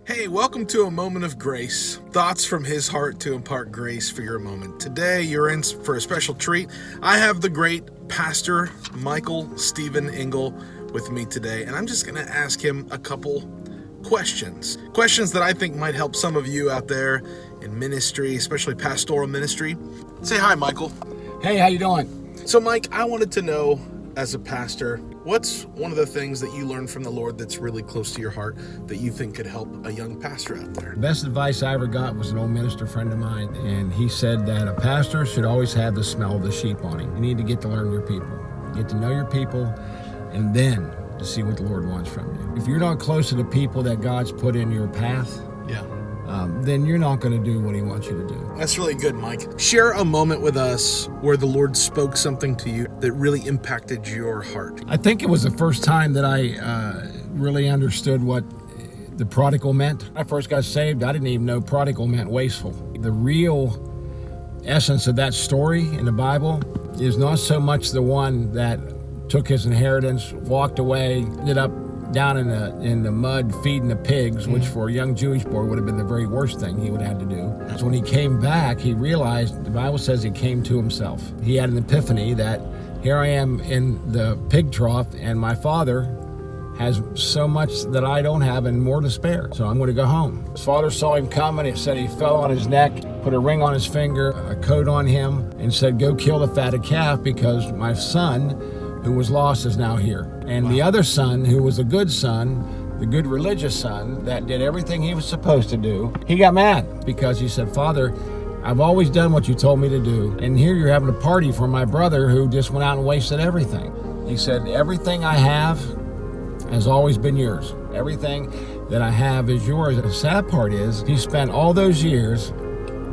Hey, welcome to a moment of grace. Thoughts from his heart to impart grace for your moment. Today, you're in for a special treat. I have the great Pastor Michael Stephen Ingole with me today, and I'm just going to ask him a couple questions. Questions that I think might help some of you out there in ministry, especially pastoral ministry. Say hi, Michael. Hey, how you doing? So, Mike, I wanted to know, as a pastor, what's one of the things that you learned from the Lord that's really close to your heart that you think could help a young pastor out there? The best advice I ever got was an old minister friend of mine, and he said that a pastor should always have the smell of the sheep on him. You need to get to learn your people, get to know your people, and then to see what the Lord wants from you. If you're not close to the people that God's put in your path, then you're not going to do what he wants you to do. That's really good, Mike. Share a moment with us where the Lord spoke something to you that really impacted your heart. I think it was the first time that I really understood what the prodigal meant. When I first got saved, I didn't even know prodigal meant wasteful. The real essence of that story in the Bible is not so much the one that took his inheritance, walked away, ended up down in the mud feeding the pigs, which for a young Jewish boy would have been the very worst thing he would have had to do. So when he came back, he realized, the Bible says he came to himself. He had an epiphany that here I am in the pig trough and my father has so much that I don't have and more to spare. So I'm going to go home. His father saw him coming. He said he fell on his neck, put a ring on his finger, a coat on him, and said, go kill the fatted calf because my son who was lost is now here. And the other son, who was a good son, the good religious son that did everything he was supposed to do, he got mad because he said, Father, I've always done what you told me to do, and here you're having a party for my brother who just went out and wasted everything. He said, everything I have has always been yours. Everything that I have is yours. The sad part is he spent all those years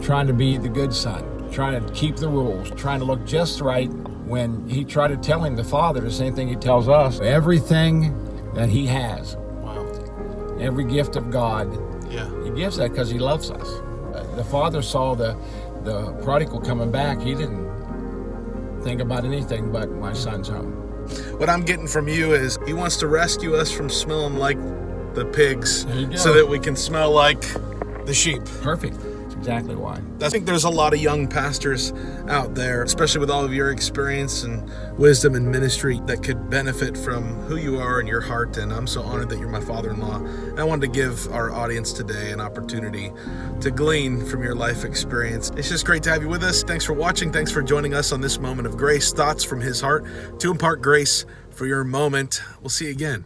trying to be the good son, trying to keep the rules, trying to look just right, when he tried to tell him, the Father, the same thing he tells us, everything that he has, every gift of God, he gives that because he loves us. The Father saw the prodigal coming back. He didn't think about anything but my son's home. What I'm getting from you is he wants to rescue us from smelling like the pigs so that we can smell like the sheep. Perfect. Exactly why. I think there's a lot of young pastors out there, especially with all of your experience and wisdom in ministry, that could benefit from who you are and your heart. And I'm so honored that you're my father-in-law. And I wanted to give our audience today an opportunity to glean from your life experience. It's just great to have you with us. Thanks for watching. Thanks for joining us on this moment of grace. Thoughts from his heart to impart grace for your moment. We'll see you again.